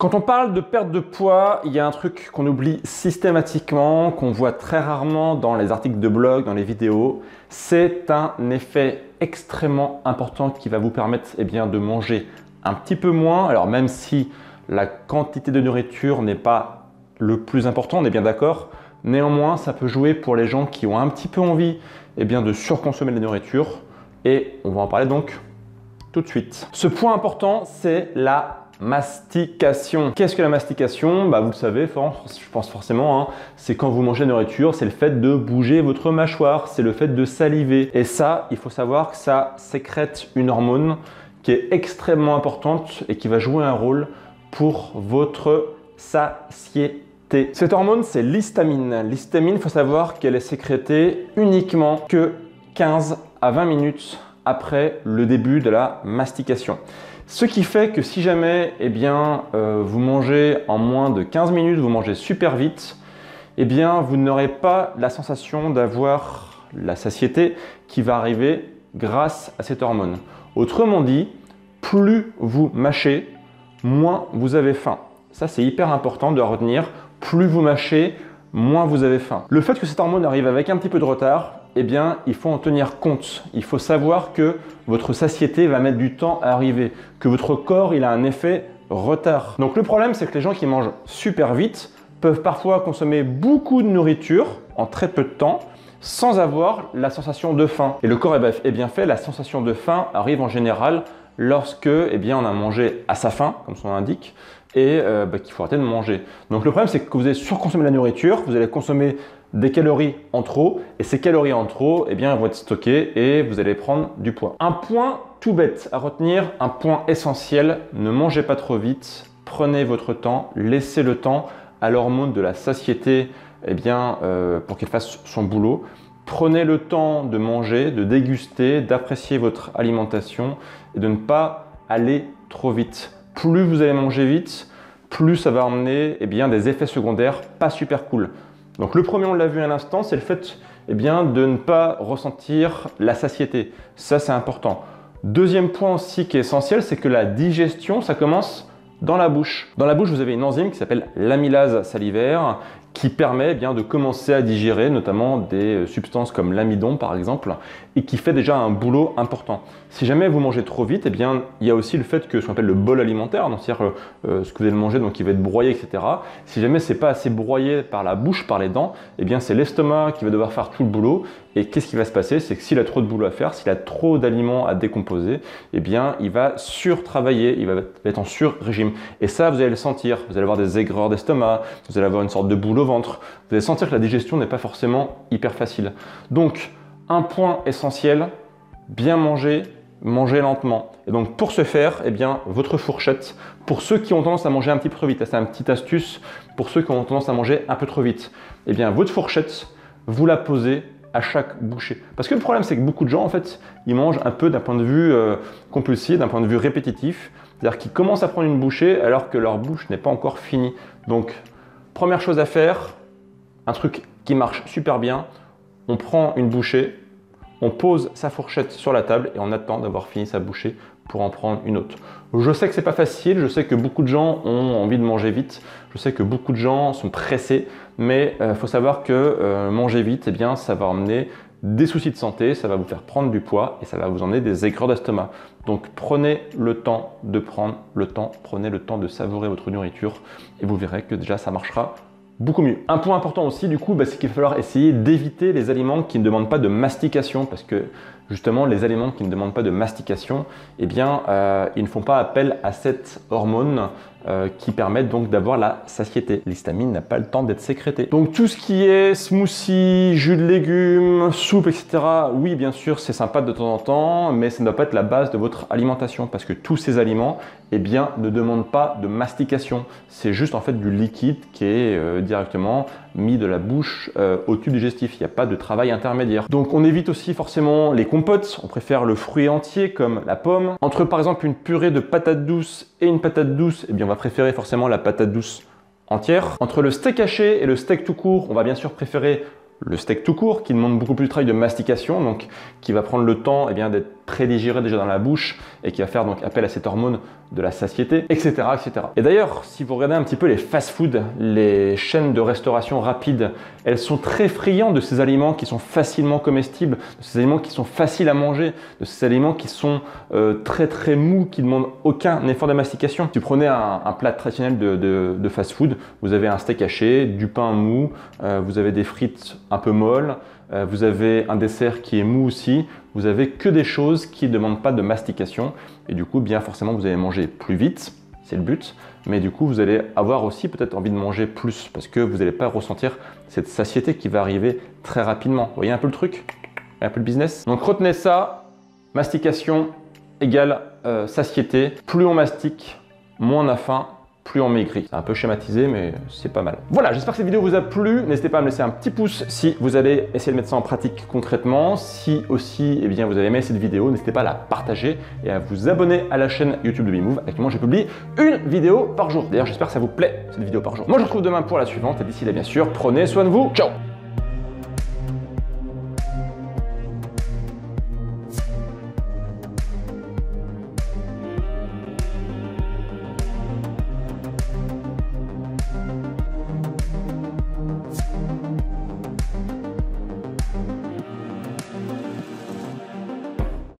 Quand on parle de perte de poids, il y a un truc qu'on oublie systématiquement, qu'on voit très rarement dans les articles de blog, dans les vidéos. C'est un effet extrêmement important qui va vous permettre de manger un petit peu moins. Alors même si la quantité de nourriture n'est pas le plus important, on est bien d'accord. Néanmoins, ça peut jouer pour les gens qui ont un petit peu envie de surconsommer de la nourriture. Et on va en parler donc tout de suite. Ce point important, c'est la mastication. Qu'est-ce que la mastication? Vous le savez, je pense forcément, c'est quand vous mangez la nourriture, c'est le fait de bouger votre mâchoire, c'est le fait de saliver. Et ça, il faut savoir que ça sécrète une hormone qui est extrêmement importante et qui va jouer un rôle pour votre satiété. Cette hormone, c'est l'histamine. L'histamine, il faut savoir qu'elle est sécrétée uniquement que 15 à 20 minutes après le début de la mastication. Ce qui fait que si jamais vous mangez en moins de 15 minutes, vous mangez super vite, vous n'aurez pas la sensation d'avoir la satiété qui va arriver grâce à cette hormone. Autrement dit, plus vous mâchez, moins vous avez faim. Ça, c'est hyper important de retenir. Plus vous mâchez, moins vous avez faim. Le fait que cette hormone arrive avec un petit peu de retard, il faut en tenir compte. Il faut savoir que votre satiété va mettre du temps à arriver, que votre corps il a un effet retard. Donc le problème, c'est que les gens qui mangent super vite peuvent parfois consommer beaucoup de nourriture en très peu de temps sans avoir la sensation de faim. Et le corps est bien fait, la sensation de faim arrive en général lorsque on a mangé à sa faim, comme son nom l'indique, et qu'il faut arrêter de manger. Donc le problème, c'est que vous allez surconsommer la nourriture, vous allez consommer des calories en trop, et ces calories en trop, elles vont être stockées et vous allez prendre du poids. Un point tout bête à retenir, un point essentiel, ne mangez pas trop vite, prenez votre temps, laissez le temps à l'hormone de la satiété pour qu'elle fasse son boulot. Prenez le temps de manger, de déguster, d'apprécier votre alimentation et de ne pas aller trop vite. Plus vous allez manger vite, plus ça va emmener des effets secondaires pas super cool. Donc le premier, on l'a vu à l'instant, c'est le fait de ne pas ressentir la satiété. Ça, c'est important. Deuxième point aussi qui est essentiel, c'est que la digestion, ça commence dans la bouche. Dans la bouche, vous avez une enzyme qui s'appelle l'amylase salivaire qui permet de commencer à digérer notamment des substances comme l'amidon par exemple et qui fait déjà un boulot important. Si jamais vous mangez trop vite, il y a aussi le fait que ce qu'on appelle le bol alimentaire, c'est-à-dire ce que vous allez manger donc qui va être broyé, etc. Si jamais c'est pas assez broyé par la bouche, par les dents, c'est l'estomac qui va devoir faire tout le boulot. Et qu'est-ce qui va se passer? C'est que s'il a trop de boulot à faire, s'il a trop d'aliments à décomposer, il va surtravailler, il va être en sur-régime. Et ça, vous allez le sentir. Vous allez avoir des aigreurs d'estomac, vous allez avoir une sorte de boule au ventre. Vous allez sentir que la digestion n'est pas forcément hyper facile. Donc, un point essentiel, bien manger, manger lentement. Et donc, pour ce faire, votre fourchette, pour ceux qui ont tendance à manger un petit peu trop vite, c'est une petite astuce, pour ceux qui ont tendance à manger un peu trop vite, votre fourchette, vous la posez à chaque bouchée. Parce que le problème, c'est que beaucoup de gens, ils mangent un peu d'un point de vue compulsif, d'un point de vue répétitif. C'est-à-dire qu'ils commencent à prendre une bouchée alors que leur bouche n'est pas encore finie. Donc, première chose à faire, un truc qui marche super bien, on prend une bouchée, on pose sa fourchette sur la table et on attend d'avoir fini sa bouchée pour en prendre une autre. Je sais que c'est pas facile, je sais que beaucoup de gens ont envie de manger vite, je sais que beaucoup de gens sont pressés, mais il faut savoir que manger vite, ça va emmener des soucis de santé, ça va vous faire prendre du poids et ça va vous emmener des aigreurs d'estomac. Donc prenez le temps de prendre le temps, prenez le temps de savourer votre nourriture et vous verrez que déjà ça marchera beaucoup mieux. Un point important aussi du coup, c'est qu'il va falloir essayer d'éviter les aliments qui ne demandent pas de mastication parce que justement les aliments qui ne demandent pas de mastication, ils ne font pas appel à cette hormone qui permet donc d'avoir la satiété. L'histamine n'a pas le temps d'être sécrétée. Donc tout ce qui est smoothie, jus de légumes, soupe, etc. Oui, bien sûr, c'est sympa de temps en temps, mais ça ne doit pas être la base de votre alimentation parce que tous ces aliments, ne demandent pas de mastication. C'est juste en fait du liquide qui est directement mis de la bouche au tube digestif. Il n'y a pas de travail intermédiaire. Donc on évite aussi forcément les compotes. On préfère le fruit entier comme la pomme. Entre par exemple une purée de patates douces et une patate douce, on va préférer forcément la patate douce entière. Entre le steak haché et le steak tout court, on va bien sûr préférer le steak tout court qui demande beaucoup plus de travail de mastication, donc qui va prendre le temps d'être prédigéré déjà dans la bouche et qui va faire donc appel à cette hormone de la satiété, etc., etc. Et d'ailleurs, si vous regardez un petit peu les fast-food, les chaînes de restauration rapide, elles sont très friandes de ces aliments qui sont facilement comestibles, de ces aliments qui sont faciles à manger, de ces aliments qui sont très très mous, qui ne demandent aucun effort de mastication. Si vous prenez un plat traditionnel de fast-food, vous avez un steak haché, du pain mou, vous avez des frites un peu molles, vous avez un dessert qui est mou aussi, vous avez que des choses qui ne demandent pas de mastication et du coup bien forcément vous allez manger plus vite, c'est le but, mais du coup vous allez avoir aussi peut-être envie de manger plus parce que vous n'allez pas ressentir cette satiété qui va arriver très rapidement. Vous voyez un peu le truc, un peu le business. Donc retenez ça, mastication égale satiété, plus on mastique, moins on a faim, plus on maigrit. C'est un peu schématisé, mais c'est pas mal. Voilà, j'espère que cette vidéo vous a plu. N'hésitez pas à me laisser un petit pouce si vous allez essayer de mettre ça en pratique concrètement. Si aussi eh bien, vous avez aimé cette vidéo, n'hésitez pas à la partager et à vous abonner à la chaîne YouTube de Bimove. Actuellement, je publie une vidéo par jour. D'ailleurs, j'espère que ça vous plaît, cette vidéo par jour. Moi, je vous retrouve demain pour la suivante. Et d'ici là, bien sûr, prenez soin de vous. Ciao!